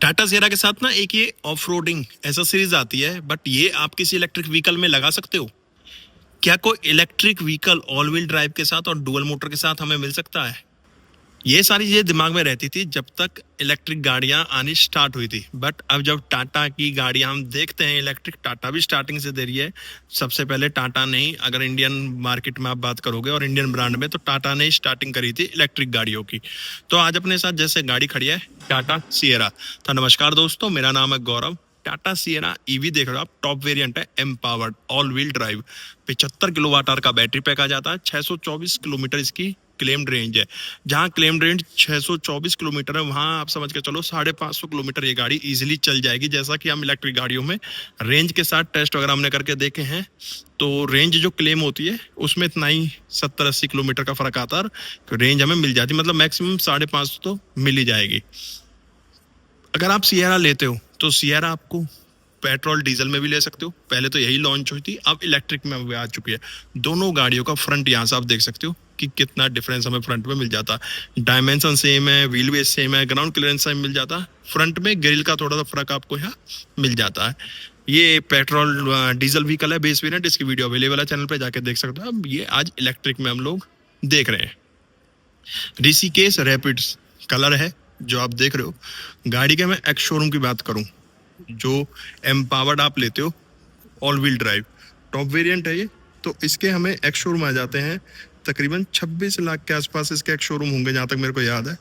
Tata Sierra के साथ ना एक ये ऑफ रोडिंग एसेसरीज आती है, बट ये आप किसी इलेक्ट्रिक व्हीकल में लगा सकते हो क्या? कोई electric vehicle all wheel drive के साथ और डुअल मोटर के साथ हमें मिल सकता है? ये सारी चीजें दिमाग में रहती थी जब तक इलेक्ट्रिक गाड़ियां आनी स्टार्ट हुई थी, बट अब जब टाटा की गाड़ियां हम देखते हैं इलेक्ट्रिक, टाटा भी स्टार्टिंग से दे रही है। सबसे पहले टाटा ने ही, अगर इंडियन मार्केट में आप बात करोगे और इंडियन ब्रांड में, तो टाटा ने ही स्टार्टिंग करी थी इलेक्ट्रिक गाड़ियों की। तो आज अपने साथ जैसे गाड़ी खड़ी है टाटा सियरा। तो नमस्कार दोस्तों, मेरा नाम है गौरव। टाटा सियरा ईवी देख रहे हो आप, टॉप वेरिएंट है, empowered all wheel drive. 75 kilowatt hour का बैटरी पैक आ जाता है। 624 किलोमीटर इसकी क्लेम्ड रेंज है। जहां क्लेम्ड रेंज 624 किलोमीटर है, वहां आप समझ के चलो 550 किलोमीटर ये गाड़ी इजीली चल जाएगी। जैसा कि हम इलेक्ट्रिक गाड़ियों में रेंज के साथ टेस्ट वगैरह हमने करके देखे हैं, तो रेंज जो क्लेम होती है उसमें इतना ही 70-80 किलोमीटर का फर्क आता है। रेंज हमें मिल जाती है, मतलब मैक्सिमम 550 तो मिल ही जाएगी। अगर आप सियरा लेते हो तो सियरा आपको पेट्रोल डीजल में भी ले सकते हो। पहले तो यही लॉन्च हुई थी, अब इलेक्ट्रिक में भी आ चुकी है। दोनों गाड़ियों का फ्रंट यहाँ से आप देख सकते हो कि कितना डिफरेंस हमें फ्रंट में मिल जाता है। डायमेंशन सेम है, व्हील बेस सेम है, ग्राउंड क्लियरेंस सेम मिल जाता है। फ्रंट में ग्रिल का थोड़ा सा फर्क आपको यहाँ मिल जाता है। ये पेट्रोल डीजल व्हीकल है, बेस वेरिएंट। इसकी वीडियो अवेलेबल है, चैनल पे जाके देख सकते हो। अब ये आज इलेक्ट्रिक में हम लोग देख रहे हैं। ऋषिकेश रैपिड्स कलर है जो आप देख रहे हो। गाड़ी के मैं एक्स शोरूम की बात करूं, जो एम्पावर्ड आप लेते हो all wheel drive top variant है ये, तो इसके हमें एक्स शोरूम आ जाते हैं तकरीबन 26 लाख के आसपास इसके एक्स शोरूम होंगे, जहां तक मेरे को याद है।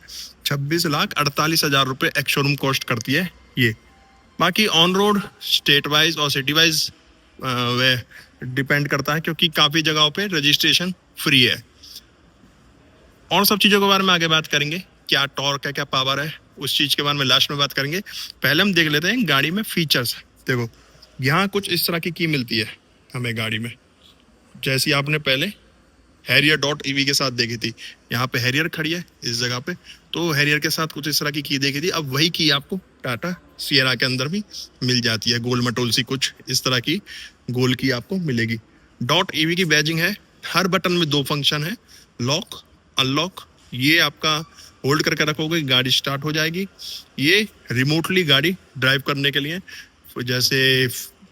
26,48,000 रुपये एक्स शोरूम कॉस्ट करती है ये। बाकी ऑन रोड स्टेट वाइज और सिटी वाइज वह डिपेंड करता है, क्योंकि काफ़ी जगहों पे रजिस्ट्रेशन फ्री है। और सब चीज़ों के बारे में आगे बात करेंगे, क्या टॉर्क है, क्या पावर है, उस चीज़ के बारे में लास्ट में बात करेंगे। पहले हम देख लेते हैं गाड़ी में फीचर्स। देखो यहाँ कुछ इस तरह की मिलती है हमें गाड़ी में, जैसी आपने पहले हैरियर डॉट ईवी के साथ देखी थी। यहाँ पे हैरियर खड़ी है इस जगह पे, तो हैरियर के साथ कुछ इस तरह की देखी थी। अब वही की आपको टाटा सियरा के अंदर भी मिल जाती है। गोल मटोल सी कुछ इस तरह की गोल की आपको मिलेगी। डॉट ईवी की बैजिंग है। हर बटन में 2 फंक्शन है, लॉक अनलॉक। ये आपका होल्ड करके रखोगे गाड़ी स्टार्ट हो जाएगी। ये रिमोटली गाड़ी ड्राइव करने के लिए, जैसे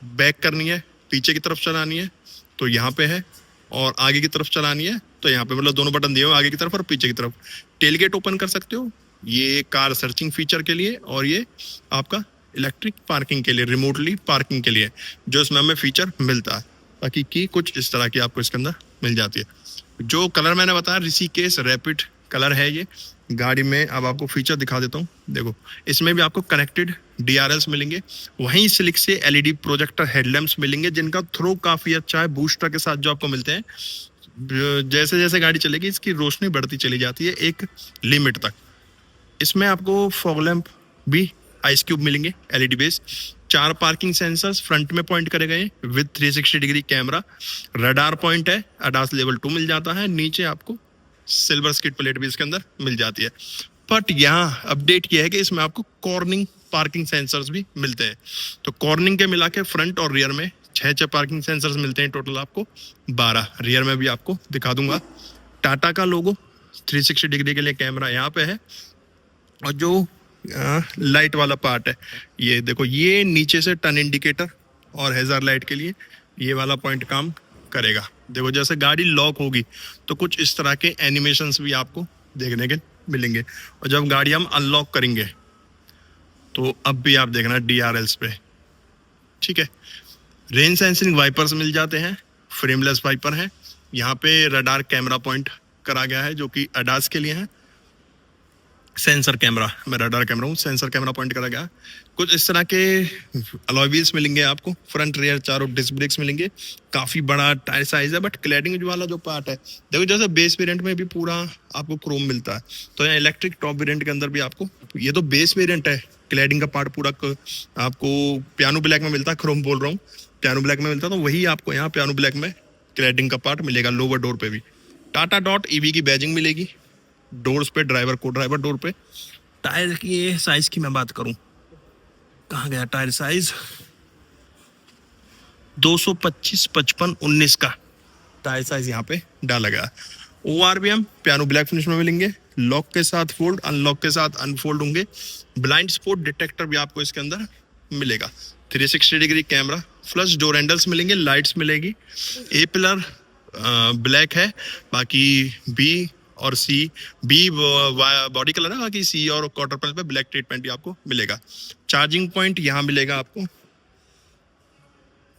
बैक करनी है, पीछे की तरफ चलानी है तो यहाँ पे है, और आगे की तरफ चलानी है तो यहाँ पे, मतलब दोनों बटन दिए हुए आगे की तरफ और पीछे की तरफ। टेलगेट ओपन कर सकते हो, ये कार सर्चिंग फीचर के लिए, और ये आपका इलेक्ट्रिक पार्किंग के लिए, रिमोटली पार्किंग के लिए जो इसमें हमें फीचर मिलता है। बाकी की कुछ इस तरह की आपको इसके अंदर मिल जाती है। जो कलर मैंने बताया ऋषिकेश रैपिड कलर है ये गाड़ी में। अब आपको फीचर दिखा देता हूँ। देखो इसमें भी आपको कनेक्टेड DRLs मिलेंगे, वहीं स्लिक से LED प्रोजेक्टर हेडलैम्प्स मिलेंगे, जिनका थ्रो काफ़ी अच्छा है। बूस्टर के साथ जो आपको मिलते हैं, जैसे जैसे गाड़ी चलेगी इसकी रोशनी बढ़ती चली जाती है एक लिमिट तक। इसमें आपको फॉग लैंप भी आइस क्यूब मिलेंगे LED base. 4 parking sensors front में पॉइंट करे गए with 360 degree camera. Radar point है, ADAS लेवल 2 मिल जाता है। नीचे आपको सिल्वर स्किड प्लेट भी इसके अंदर मिल जाती है। बट यहाँ अपडेट किया है कि इसमें आपको कॉर्निंग पार्किंग सेंसर्स भी मिलते हैं। तो कॉर्निंग के मिला के फ्रंट और रियर में 6 पार्किंग सेंसर्स मिलते हैं, टोटल आपको 12। रियर में भी आपको दिखा दूंगा। टाटा का लोगो, 360 डिग्री के लिए कैमरा यहाँ पे है। और जो लाइट वाला पार्ट है, ये देखो, ये नीचे से टर्न इंडिकेटर और हैजार्ड लाइट के लिए ये वाला पॉइंट काम करेगा। देखो जैसे गाड़ी लॉक होगी तो कुछ इस तरह के एनिमेशंस भी आपको देखने के मिलेंगे। और जब गाड़ी हम अनलॉक करेंगे तो अब भी आप देखना DRLs पे, ठीक है। रेन सेंसिंग वाइपर्स मिल जाते हैं, फ्रेमलेस वाइपर है। यहाँ पे रडार कैमरा पॉइंट करा गया है जो कि ADAS के लिए है। सेंसर कैमरा, मैं रडार कैमरा हूँ, सेंसर कैमरा पॉइंट करा गया। कुछ इस तरह के अलॉय व्हील्स मिलेंगे आपको, फ्रंट रियर चारों डिस्क ब्रेक्स मिलेंगे। काफ़ी बड़ा टायर साइज है, बट क्लैडिंग वाला जो पार्ट है, देखो जैसे बेस वेरिएंट में भी पूरा आपको क्रोम मिलता है, तो यहाँ इलेक्ट्रिक टॉप वेरिएंट के अंदर भी आपको, ये तो बेस वेरिएंट है, क्लैडिंग का पार्ट पूरा आपको पियानो ब्लैक में मिलता है। क्रोम बोल रहा हूँ, पियानो ब्लैक में मिलता है, तो वही आपको यहाँ पियानो ब्लैक में क्लैडिंग का पार्ट मिलेगा। लोअर डोर पे भी टाटा डॉट ईवी की बैजिंग मिलेगी, डोर्स पे, ड्राइवर को ड्राइवर डोर पे। टायर की साइज की मैं बात करूं, कहाँ गया टायर साइज, 225/55/19 का टायर साइज यहाँ पे डाला गया। ORVM पियानो ब्लैक फिनिश में मिलेंगे। लॉक के साथ फोल्ड, अनलॉक के साथ अनफोल्ड होंगे। ब्लाइंड स्पॉट डिटेक्टर भी आपको इसके अंदर मिलेगा। 360 degree camera, flush door handles मिलेंगे, लाइट्स मिलेगी। ए पिलर ब्लैक है, बाकी बी और सी, बी बॉडी कलर है, बाकी सी और क्वार्टर पैनल पे ब्लैक ट्रीटमेंट भी आपको मिलेगा। चार्जिंग पॉइंट यहाँ मिलेगा आपको,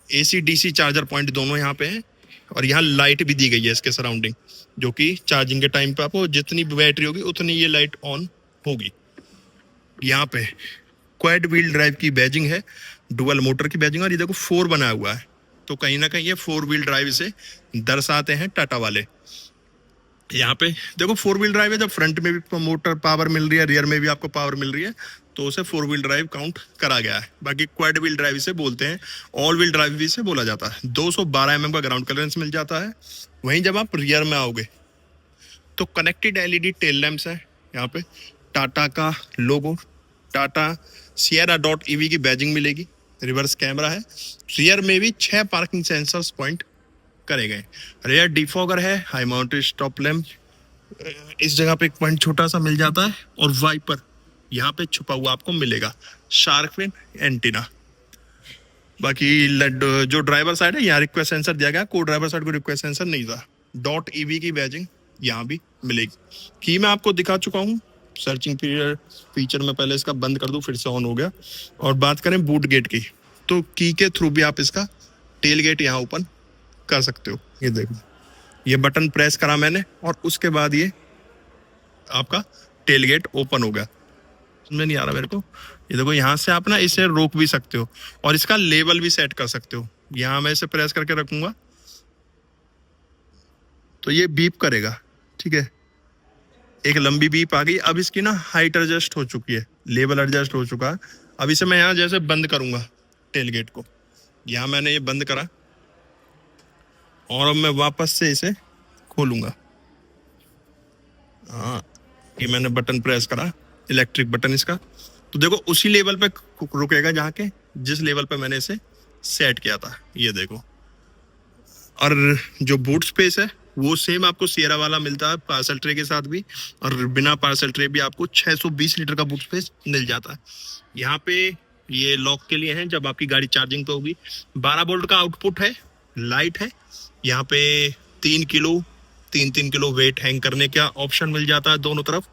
एसी डीसी चार्जर पॉइंट दोनों यहाँ पे हैं। और यहाँ लाइट भी दी गई है इसके सराउंडिंग, जो कि चार्जिंग के टाइम पे आपको जितनी बैटरी होगी उतनी ये लाइट ऑन होगी। यहाँ पे क्वाड व्हील ड्राइव की बैजिंग है, डुअल मोटर की बैजिंग, और ये देखो 4 बना हुआ है, तो कहीं ना कहीं ये 4 व्हील ड्राइव से दर्शाते हैं टाटा वाले। यहाँ पे देखो 4 व्हील ड्राइव है, जब फ्रंट में भी मोटर पावर मिल रही है, रियर में भी आपको पावर मिल रही है, तो उसे 4 व्हील ड्राइव काउंट करा गया है। बाकी क्वाड व्हील ड्राइव इसे बोलते हैं, ऑल व्हील ड्राइव भी इसे बोला जाता है। 212 mm का ग्राउंड क्लियरेंस मिल जाता है। वहीं जब आप रियर में आओगे तो कनेक्टेड एलईडी टेल लैंप्स है, यहाँ पे टाटा का लोगो, टाटा सियरा डॉट ईवी की बैजिंग मिलेगी। रिवर्स कैमरा है, रियर में भी 6 पार्किंग सेंसर्स पॉइंट करे गए। रेयर डिफॉगर है, हाई माउंटेड स्टॉप लैंप इस जगह पे एक पॉइंट छोटा सा मिल जाता है, और वाइपर यहाँ पे छुपा हुआ आपको मिलेगा, शार्क फिन एंटीना। बाकी जो ड्राइवर साइड है यहाँ रिक्वेस्ट सेंसर दिया गया, को ड्राइवर साइड को रिक्वेस्ट सेंसर नहीं था। डॉट ईवी की बैजिंग यहाँ भी मिलेगी। की मैं आपको दिखा चुका हूँ, सर्चिंग फीचर में पहले इसका बंद कर दूं, फिर से ऑन हो गया। और बात करें बूट गेट की, तो की के थ्रू भी आप इसका टेल गेट यहाँ ओपन कर सकते हो। ये देखो, ये बटन प्रेस करा मैंने और उसके बाद ये आपका टेल गेट ओपन हो गया। समझ नहीं आ रहा मेरे को, ये देखो यहाँ से आप ना इसे रोक भी सकते हो और इसका लेवल भी सेट कर सकते हो। यहाँ मैं इसे प्रेस करके रखूंगा तो ये बीप करेगा, ठीक है, एक लंबी बीप आ गई। अब इसकी ना हाइट एडजस्ट हो चुकी है, लेवल एडजस्ट हो चुका है। अब इसे मैं यहाँ जैसे बंद करूंगा टेल गेट को, यहाँ मैंने ये बंद करा और अब मैं वापस से इसे खोलूंगा। हाँ, ये मैंने बटन प्रेस करा, इलेक्ट्रिक बटन इसका, तो देखो उसी लेवल पे रुकेगा जहाँ के जिस लेवल पे मैंने इसे सेट किया था। ये देखो, और जो बूट स्पेस है वो सेम आपको सियरा वाला मिलता है पार्सल ट्रे के साथ भी, और बिना पार्सल ट्रे भी आपको 620 लीटर का बूट स्पेस मिल जाता है। यहाँ पे ये लॉक के लिए है, जब आपकी गाड़ी चार्जिंग पे होगी। 12 वोल्ट का आउटपुट है, लाइट है। यहाँ पे 3 किलो वेट हैंग करने का ऑप्शन मिल जाता है दोनों तरफ।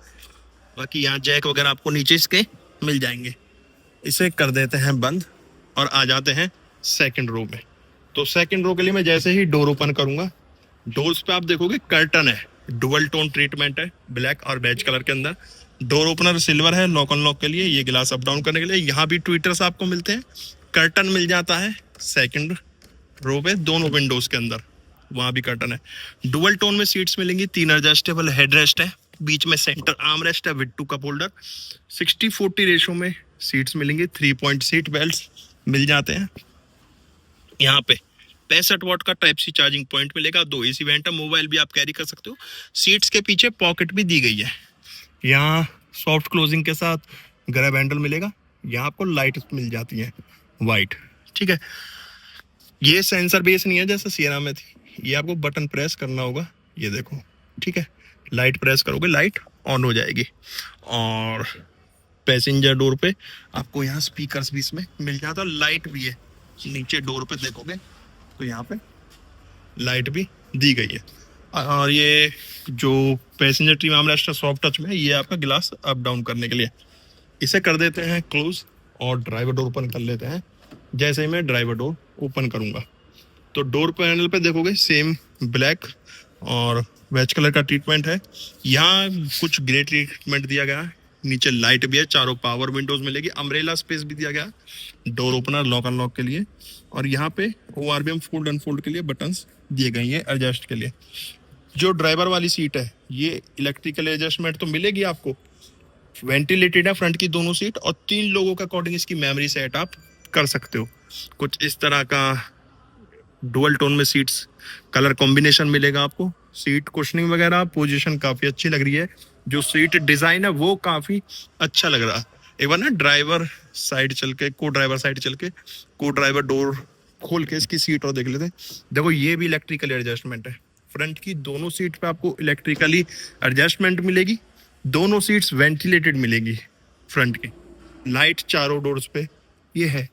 बाकी यहाँ जैक वगैरह आपको नीचे इसके मिल जाएंगे। इसे कर देते हैं बंद और आ जाते हैं सेकंड रो में। तो सेकंड रो के लिए मैं जैसे ही डोर ओपन करूंगा, डोर्स पे आप देखोगे कर्टन है, डुअल टोन ट्रीटमेंट है, ब्लैक और बेज कलर के अंदर। डोर ओपनर सिल्वर है लॉक अनलॉक के लिए, ये गिलास अप डाउन करने के लिए। यहाँ भी ट्विटर्स आपको मिलते हैं। कर्टन मिल जाता है सेकंड रो पे दोनों विंडोज के अंदर, वहां भी कर्टन है। डुअल टोन में सीट्स मिलेंगी, 3 एडजस्टेबल हेडरेस्ट है, बीच में सेंटर आर्म रेस्ट है विद 2 कप होल्डर। 60-40 रेशो में सीट्स मिलेंगी, 3 पॉइंट सीट बेल्ट मिल जाते हैं। यहाँ पे 65 वाट का टाइप सी चार्जिंग पॉइंट मिलेगा, 2 एसी वेंट है, मोबाइल भी आप कैरी कर सकते हो। सीट्स के पीछे पॉकेट भी दी गई है। यहाँ सॉफ्ट क्लोजिंग के साथ ग्रैब हैंडल मिलेगा। यहाँ आपको लाइट मिल जाती है वाइट, ठीक है। ये सेंसर बेस नहीं है जैसे सियरा में थी, ये आपको बटन प्रेस करना होगा, ये देखो, ठीक है। लाइट प्रेस करोगे लाइट ऑन हो जाएगी। और पैसेंजर डोर पे आपको यहाँ स्पीकर्स भी इसमें मिल जाता है, लाइट भी है। नीचे डोर पे देखोगे तो यहाँ पे लाइट भी दी गई है। और ये जो passenger team armrest soft touch में है, ये आपका गिलास अप डाउन करने के लिए। इसे कर देते हैं क्लोज और ड्राइवर डोर ओपन कर लेते हैं। जैसे ही मैं ड्राइवर डोर ओपन करूंगा तो डोर पैनल पे देखोगे सेम ब्लैक और वेज कलर का ट्रीटमेंट है। यहाँ कुछ ग्रे ट्रीटमेंट दिया गया है, नीचे लाइट भी है, चारों पावर विंडोज मिलेगी, अम्ब्रेला स्पेस भी दिया गया, डोर ओपनर लॉक अनलॉक के लिए। और यहाँ पे ORBM फोल्ड अनफोल्ड के लिए बटन्स दिए गए हैं एडजस्ट के लिए। जो ड्राइवर वाली सीट है ये इलेक्ट्रिकल एडजस्टमेंट तो मिलेगी आपको, वेंटिलेटेड है फ्रंट की दोनों सीट, और 3 लोगों के अकॉर्डिंग इसकी मेमोरी सेट आप कर सकते हो। कुछ इस तरह का डुअल टोन में सीट्स कलर कॉम्बिनेशन मिलेगा आपको। सीट कुशनिंग वगैरह पोजीशन काफी अच्छी लग रही है, जो सीट डिजाइन है वो काफी अच्छा लग रहा है। एक बार ना ड्राइवर साइड चल के, को ड्राइवर साइड चल के, को ड्राइवर डोर खोल के इसकी सीट और देख लेते हैं। देखो ये भी इलेक्ट्रिकल एडजस्टमेंट है, फ्रंट की दोनों सीट पे आपको इलेक्ट्रिकली एडजस्टमेंट मिलेगी। दोनों सीट्स वेंटिलेटेड मिलेंगी फ्रंट की। लाइट चारों डोर्स पे ये है।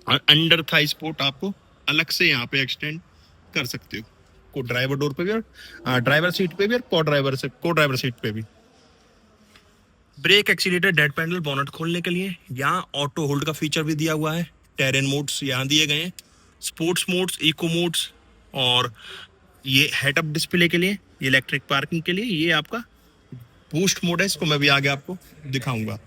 और अंडर थाई सपोर्ट आपको अलग से यहाँ पे एक्सटेंड कर सकते हो, को ड्राइवर डोर पे भी और ड्राइवर सीट पे भी और को ड्राइवर सीट पे भी। Brake, accelerator, dead pedal, bonnet खोलने के लिए। यहाँ ऑटो होल्ड का फीचर भी दिया हुआ है। टेरेन मोड्स यहाँ दिए गए हैं, स्पोर्ट्स मोड्स, इको मोड्स, और ये हेड अप डिस्प्ले के लिए, इलेक्ट्रिक पार्किंग के लिए। ये आपका बूस्ट मोड है, इसको मैं भी आगे आपको दिखाऊंगा।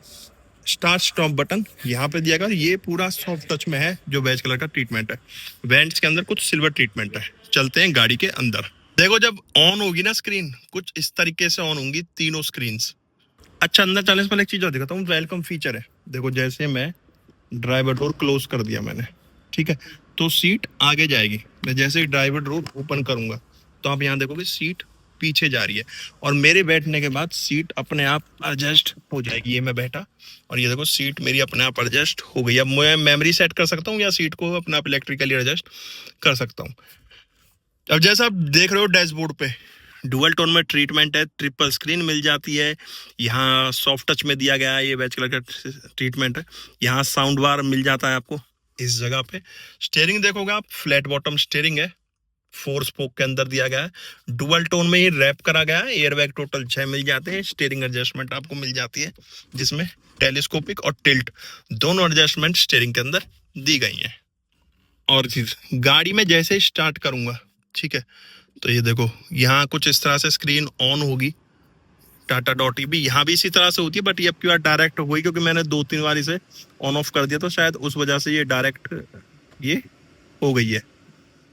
स्टार्ट स्टॉप बटन यहाँ पे दिया गया। ये पूरा सॉफ्ट टच में है, जो बेज कलर का ट्रीटमेंट है। वेंट्स के अंदर कुछ सिल्वर ट्रीटमेंट है। चलते हैं गाड़ी के अंदर। देखो जब ऑन होगी ना स्क्रीन, कुछ इस तरीके से ऑन होंगी तीनों स्क्रीन। अच्छा, अंदर चलने से पहले एक चीज और दिखाता हूँ, वेलकम फीचर है। देखो जैसे मैं ड्राइवर डोर क्लोज कर दिया मैंने, ठीक है, तो सीट आगे जाएगी। मैं जैसे ही ड्राइवर डोर ओपन करूंगा तो आप यहाँ देखोगे सीट पीछे जा रही है, और मेरे बैठने के बाद सीट अपने आप एडजस्ट हो जाएगी। ये मैं बैठा और ये देखो सीट मेरी अपने आप एडजस्ट हो गई। अब मैं मेमोरी सेट कर सकता हूँ या सीट को अपने आप इलेक्ट्रिकली एडजस्ट कर सकता हूँ। अब जैसा आप देख रहे हो डैशबोर्ड पे डुअल टोन में ट्रीटमेंट है, ट्रिपल स्क्रीन मिल जाती है। यहाँ सॉफ्ट टच में दिया गया है, ये बेज कलर का ट्रीटमेंट है। यहाँ साउंड बार मिल जाता है आपको इस जगह पे। स्टीयरिंग देखोगे आप, फ्लैट बॉटम स्टीयरिंग है, 4 स्पोक के अंदर दिया गया है। डुअल टोन में ही रैप करा गया है। एयरबैग टोटल 6 मिल जाते हैं। स्टीयरिंग एडजस्टमेंट आपको मिल जाती है, जिसमें टेलीस्कोपिक और टिल्ट दोनों एडजस्टमेंट स्टीयरिंग के अंदर दी गई हैं। और चीज, गाड़ी में जैसे ही स्टार्ट करूंगा, ठीक है, तो ये देखो यहाँ कुछ इस तरह से स्क्रीन ऑन होगी। टाटा डॉट भी यहाँ भी इसी तरह से होती है, बट ये अब की बार डायरेक्ट हो गई, क्योंकि मैंने 2-3 बार इसे ऑन ऑफ कर दिया, तो शायद उस वजह से ये डायरेक्ट ये हो गई है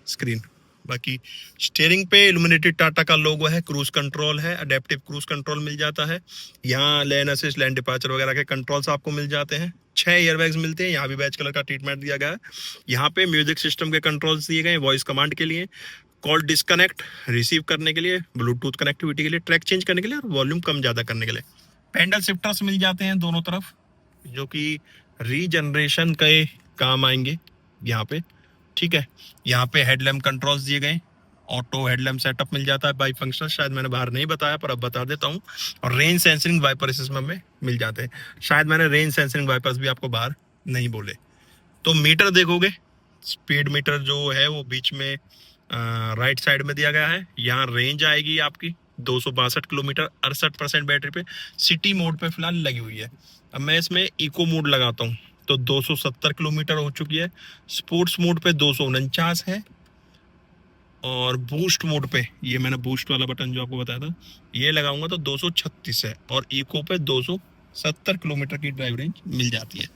स्क्रीन। बाकी स्टीयरिंग पे इल्यूमिनेटेड टाटा का लोगो है। क्रूज कंट्रोल है, अडेप्टिव क्रूज कंट्रोल मिल जाता है। यहाँ लेन असिस्ट, लैंड डिपार्चर वगैरह के कंट्रोल्स आपको मिल जाते हैं। 6 एयरबैग्स मिलते हैं। यहाँ भी बेज कलर का ट्रीटमेंट दिया गया है। यहाँ पे म्यूजिक सिस्टम के कंट्रोल्स दिए गए, वॉइस कमांड के लिए, कॉल डिस्कनेक्ट रिसीव करने के लिए, ब्लूटूथ कनेक्टिविटी के लिए, ट्रैक चेंज करने के लिए, और वॉल्यूम कम ज़्यादा करने के लिए। पैडल शिफ्टर्स मिल जाते हैं दोनों तरफ, जो कि रीजनरेशन के काम आएंगे यहाँ पे, ठीक है। यहाँ पे हेडलैम्प कंट्रोल्स दिए गए, ऑटो हेडलैम्प सेटअप मिल जाता है बाई फंक्शनल, शायद मैंने बाहर नहीं बताया पर अब बता देता हूँ। और रेन सेंसरिंग वाइपर्स इसमें में मिल जाते हैं, शायद मैंने रेन सेंसरिंग वाइपर्स भी आपको बाहर नहीं बोले। तो मीटर देखोगे, स्पीड मीटर जो है वो बीच में राइट साइड में दिया गया है। यहाँ रेंज आएगी आपकी 262 किलोमीटर 68% बैटरी पे। सिटी मोड पे फिलहाल लगी हुई है। अब मैं इसमें इको मोड लगाता हूँ तो 270 किलोमीटर हो चुकी है। स्पोर्ट्स मोड पे 249 है, और बूस्ट मोड पे, ये मैंने बूस्ट वाला बटन जो आपको बताया था, ये लगाऊंगा तो 236 है, और इको पे 270 किलोमीटर की ड्राइव रेंज मिल जाती है।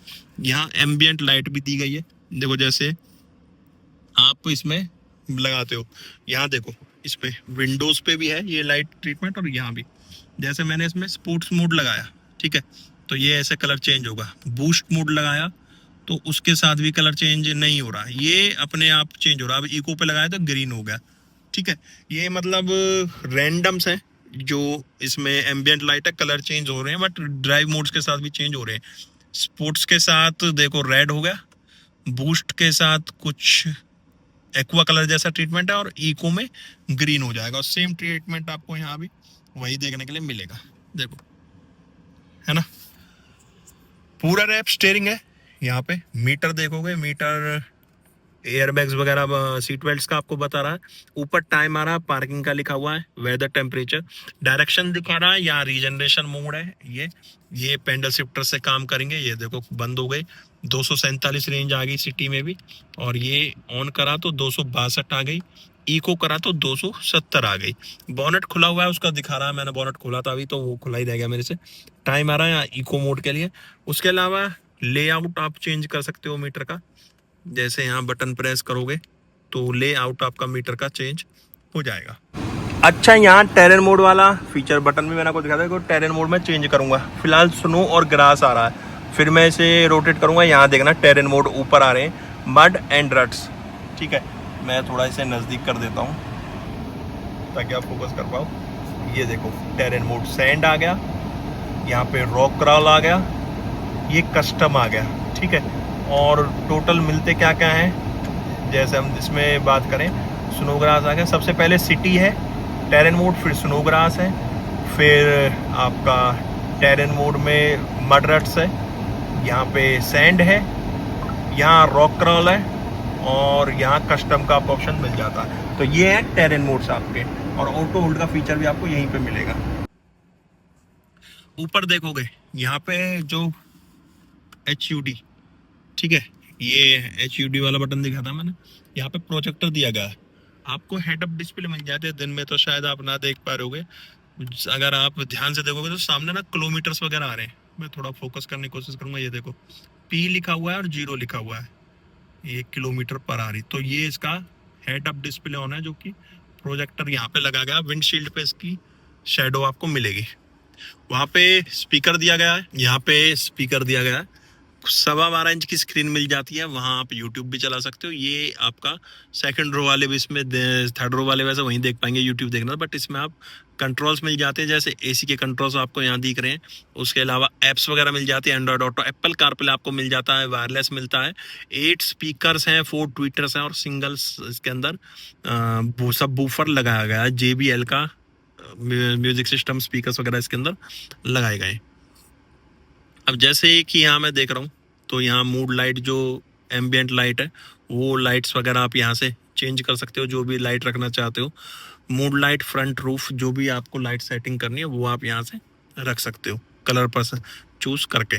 यहाँ एम्बियंट लाइट भी दी गई है। देखो जैसे आप इसमें लगाते हो, यहाँ देखो इस पे विंडोज पे भी है ये लाइट ट्रीटमेंट, और यहाँ भी। जैसे मैंने इसमें स्पोर्ट्स मोड लगाया, ठीक है, तो ये ऐसे कलर चेंज होगा। बूस्ट मोड लगाया तो उसके साथ भी कलर चेंज नहीं हो रहा, ये अपने आप चेंज हो रहा। अब इको पे लगाया तो ग्रीन हो गया, ठीक है। ये मतलब रैंडम्स है जो इसमें एम्बियंट लाइट है, कलर चेंज हो रहे हैं, बट ड्राइव मोड्स के साथ भी चेंज हो रहे हैं। स्पोर्ट्स के साथ देखो रेड हो गया, बूस्ट के साथ कुछ एक्वा कलर जैसा ट्रीटमेंट है, और इको में ग्रीन हो जाएगा। और सेम ट्रीटमेंट आपको यहाँ भी वही देखने के लिए मिलेगा, देखो, है ना। पूरा रैप स्टीयरिंग है। यहाँ पे मीटर देखोगे, मीटर एयरबैग्स वगैरह, सीट बेल्ट्स का आपको बता रहा है। ऊपर टाइम आ रहा है, पार्किंग का लिखा हुआ है, वेदर, टेम्परेचर, डायरेक्शन दिखा रहा है। यहाँ रीजनरेशन मोड है। ये पेंडल शिफ्टर से काम करेंगे। ये देखो बंद हो गई, 247 रेंज आ गई सिटी में भी, और ये ऑन करा तो 262 आ गई, इको करा तो 270 आ गई। बोनट खुला हुआ है, उसका दिखा रहा है, मैंने बोनट खोला था अभी तो वो खुला ही रह गया मेरे से। टाइम आ रहा है यहाँ इको मोड के लिए। उसके अलावा लेआउट आप चेंज कर सकते हो मीटर का। जैसे यहाँ बटन प्रेस करोगे तो लेआउट आपका मीटर का चेंज हो जाएगा। अच्छा, यहाँ टेरेन मोड वाला फीचर बटन भी मैंने आपको दिखा था, टेरेन मोड में चेंज करूंगा। फिलहाल स्नो और ग्रास आ रहा है, फिर मैं इसे रोटेट करूंगा। यहाँ देखना टेरेन मोड ऊपर आ रहे हैं, मड एंड रट्स, ठीक है। मैं थोड़ा इसे नज़दीक कर देता हूँ ताकि आप फोकस कर पाओ। ये देखो टेरेन मोड, सैंड आ गया, यहाँ पे रॉक क्रॉल आ गया, ये कस्टम आ गया, ठीक है। और टोटल मिलते क्या क्या हैं, जैसे हम इसमें बात करें, स्नोग्रास आ गया। सबसे पहले सिटी है टेरेन मोड, फिर स्नोग्रास है, फिर आपका टेरेन मोड में मड रट्स है, यहाँ पे सैंड है, यहाँ रॉक क्रॉल है और यहाँ कस्टम का ऑप्शन मिल जाता है। तो ये है टेरेन मोड्स आपके, और ऑटो होल्ड का फीचर भी आपको यहीं पे मिलेगा। ऊपर देखोगे यहाँ पे जो HUD, ठीक है, ये HUD वाला बटन दिखा था मैंने, यहाँ पे प्रोजेक्टर दिया गया है। आपको हेड अप डिस्प्ले मिल जाते हैं, दिन में तो शायद आप ना देख पा रहे, अगर आप ध्यान से देखोगे तो सामने ना किलोमीटर्स वगैरह आ रहे हैं। मैं थोड़ा फोकस करने की कोशिश करूंगा। ये देखो P लिखा हुआ है और 0 लिखा हुआ है, ये किलोमीटर पर आ रही। तो ये इसका हेड अप डिस्प्ले होना है, जो कि प्रोजेक्टर यहाँ पे लगा गया। विंडशील्ड पे इसकी शेडो आपको मिलेगी। वहाँ पे स्पीकर दिया गया है, यहाँ पे स्पीकर दिया गया है। 12.25 इंच की स्क्रीन मिल जाती है, वहाँ आप यूट्यूब भी चला सकते हो। ये आपका सेकंड रो वाले भी इसमें, थर्ड रो वाले वैसे वहीं देख पाएंगे यूट्यूब देखना, बट इसमें आप कंट्रोल्स मिल जाते हैं, जैसे AC के कंट्रोल्स आपको यहाँ दिख रहे हैं। उसके अलावा एप्स वगैरह मिल जाती है, एंड्रॉइड ऑटो, एप्पल कारप्ले आपको मिल जाता है, वायरलेस मिलता है। 8 स्पीकर्स हैं, 4 ट्विटर्स हैं और सिंगल इसके अंदर सब बूफर लगाया गया है। JBL का म्यूजिक सिस्टम स्पीकर्स वगैरह इसके अंदर लगाए गए। अब जैसे कि यहाँ मैं देख रहा हूँ, तो यहाँ मूड लाइट जो एम्बियंट लाइट है, वो लाइट्स वगैरह आप यहाँ से चेंज कर सकते हो, जो भी लाइट रखना चाहते हो। मूड लाइट, फ्रंट रूफ, जो भी आपको लाइट सेटिंग करनी है वो आप यहाँ से रख सकते हो, कलर पर चूज करके।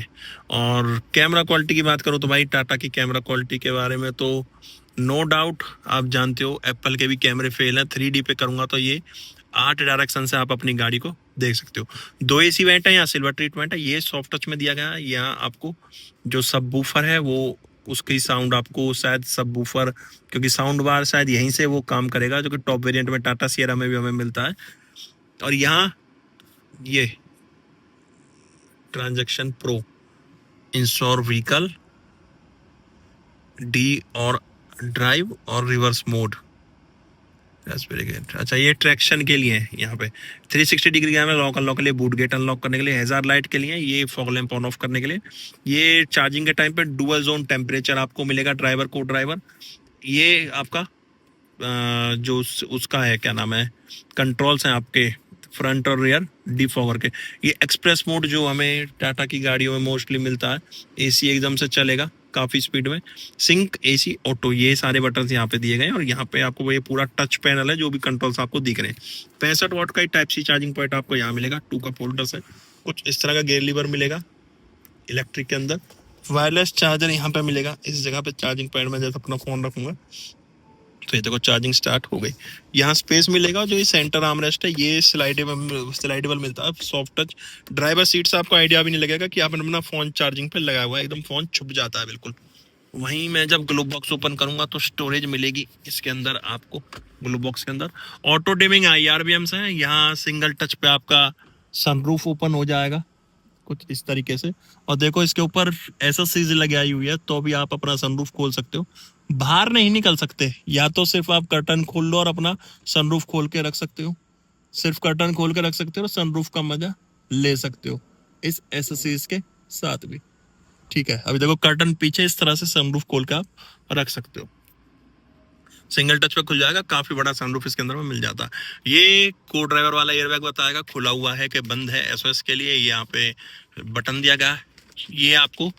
और कैमरा क्वालिटी की बात करूँ तो भाई टाटा की कैमरा क्वालिटी के बारे में तो नो डाउट आप जानते हो, एप्पल के भी कैमरे फेल हैं। 3D पे करूँगा तो ये 8 डायरेक्शन से आप अपनी गाड़ी को देख सकते हो। 2 AC वेंट है, यहाँ सिल्वर ट्रीटमेंट है, ये सॉफ्ट टच में दिया गया है। यहाँ आपको जो सब बूफर है वो उसकी साउंड आपको शायद सब बूफर, क्योंकि साउंड बार शायद यहीं से वो काम करेगा, जो कि टॉप वेरिएंट में टाटा सियरा में भी हमें मिलता है। और यहाँ ये transaction pro, ensure vehicle, D और ड्राइव और रिवर्स मोड। अच्छा, ये ट्रैक्शन के लिए है। यहाँ पे 360 डिग्री कैमरा, लॉक अनलॉक के लिए, बूट गेट अनलॉक करने के लिए, हैजार्ड लाइट के लिए, ये फॉग लैंप ऑन ऑफ करने के लिए। ये चार्जिंग के टाइम पे डुअल जोन टेम्परेचर आपको मिलेगा, ड्राइवर को ड्राइवर। ये आपका जो उसका है, क्या नाम है, कंट्रोल्स हैं आपके फ्रंट और रियर डिफॉगर के। ये एक्सप्रेस मोड जो हमें टाटा की गाड़ियों में मोस्टली मिलता है, AC एकदम से चलेगा काफ़ी स्पीड में। सिंक, AC, ऑटो, ये सारे बटन यहाँ पे दिए गए हैं। और यहाँ पे आपको ये पूरा टच पैनल है, जो भी कंट्रोल्स आपको दिख रहे हैं। 65 वाट का टाइप C चार्जिंग पॉइंट आपको यहाँ मिलेगा। 2 कप होल्डर्स है, कुछ इस तरह का गेयर लीवर मिलेगा इलेक्ट्रिक के अंदर। वायरलेस चार्जर यहाँ पे मिलेगा इस जगह पे, चार्जिंग पॉइंट में जैसे अपना फोन रखूंगा तो ये देखो चार्जिंग स्टार्ट हो गई। यहाँ स्पेस मिलेगा। जो ये सेंटर आर्मरेस्ट है ये स्लाइडेबल मिलता है, सॉफ्ट टच। ड्राइवर सीट से आपको आइडिया भी नहीं लगेगा कि आपने अपना फोन चार्जिंग पे लगाया हुआ है, एकदम फोन छुप जाता है बिल्कुल। वहीं मैं जब ग्लो बॉक्स ओपन करूंगा तो स्टोरेज मिलेगी इसके अंदर आपको। ग्लो बॉक्स के अंदर ऑटो डिमिंग IRBMs है। यहाँ सिंगल टच पे आपका सनरूफ ओपन हो जाएगा कुछ इस तरीके से। और देखो इसके ऊपर SSCs लगाई हुई है, तो भी आप अपना सनरूफ खोल सकते हो। बाहर नहीं निकल सकते, या तो सिर्फ आप कर्टन खोल लो और अपना सनरूफ खोल के रख सकते हो, सिर्फ कर्टन खोल के रख सकते हो, सनरूफ का मजा ले सकते हो इस SSCs के साथ भी। ठीक है, अभी देखो कर्टन पीछे, इस तरह से सनरूफ खोल के आप रख सकते हो। सिंगल टच पे खुल जाएगा, काफी बड़ा सनरूफ इसके अंदर में मिल जाता है। ये को ड्राइवर वाला एयरबैग बताएगा खुला हुआ है कि बंद है, SOS के लिए। यहाँ पे बटन दिया गया है। ये आपको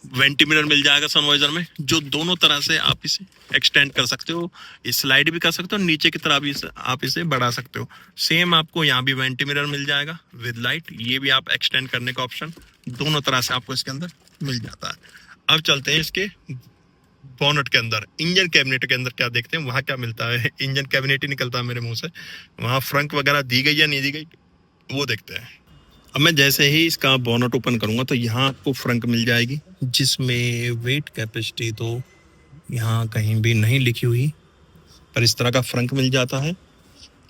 वेंटी मिरर मिल जाएगा सनवाइजर में, जो दोनों तरह से आप इसे एक्सटेंड कर सकते हो, स्लाइड भी कर सकते हो, नीचे की तरफ आप इसे बढ़ा सकते हो। सेम आपको यहाँ भी वेंटी मिरर मिल जाएगा विद लाइट, ये भी आप एक्सटेंड करने का ऑप्शन दोनों तरह से आपको इसके अंदर मिल जाता है। अब चलते हैं इसके बोनट के अंदर, इंजन कैबिनेट के अंदर क्या देखते हैं, वहाँ क्या मिलता है। इंजन कैबिनेट ही निकलता है मेरे मुंह से, वहाँ फ्रंक वगैरह दी गई या नहीं दी गई वो देखते हैं। अब मैं जैसे ही इसका बोनट ओपन करूंगा तो यहाँ आपको फ्रंक मिल जाएगी, जिसमें वेट कैपेसिटी तो यहाँ कहीं भी नहीं लिखी हुई, पर इस तरह का फ्रंक मिल जाता है।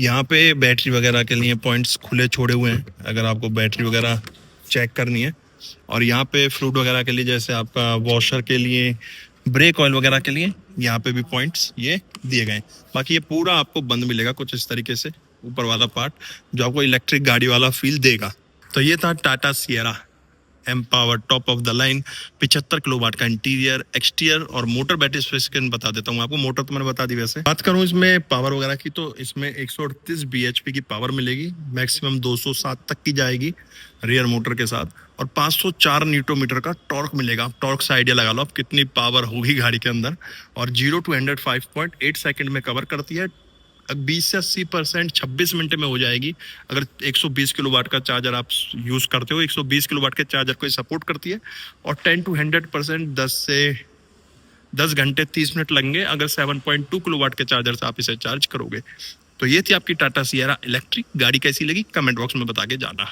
यहाँ पे बैटरी वगैरह के लिए पॉइंट्स खुले छोड़े हुए हैं, अगर आपको बैटरी वगैरह चेक करनी है। और यहाँ पे फ्रूट वगैरह के लिए, जैसे आपका वॉशर के लिए, ब्रेक ऑयल वगैरह के लिए, यहाँ पे भी पॉइंट्स ये दिए गए। बाकी ये पूरा आपको बंद मिलेगा कुछ इस तरीके से, ऊपर वाला पार्ट जो आपको इलेक्ट्रिक गाड़ी वाला फील देगा। तो ये था Tata Sierra M power top of the line, 75 kilowatt का इंटीरियर एक्सटीरियर। और मोटर बैटरी स्पेसिफिकेशन बता देता हूँ आपको, मोटर तो मैंने बता दी। वैसे बात करूँ इसमें पावर वगैरह की, तो इसमें 138 bhp की पावर मिलेगी, मैक्सिमम 207 तक की जाएगी रियर मोटर के साथ, और 504 न्यूटन मीटर का टॉर्क मिलेगा। टॉर्क से आइडिया लगा लो आप कितनी पावर होगी गाड़ी के अंदर। और 0 to 100 5.8 सेकंड में कवर करती है। 20 से 80% 26 मिनट में हो जाएगी। अगर 120 किलोवाट का चार्जर आप यूज करते हो, 120 किलोवाट के चार्जर को सपोर्ट करती है। और 10 to 100% 10 घंटे 30 मिनट लगेंगे अगर 7.2 किलोवाट के चार्जर से आप इसे चार्ज करोगे। तो ये थी आपकी टाटा सिएरा इलेक्ट्रिक। गाड़ी कैसी लगी कमेंट बॉक्स में बता के जाना।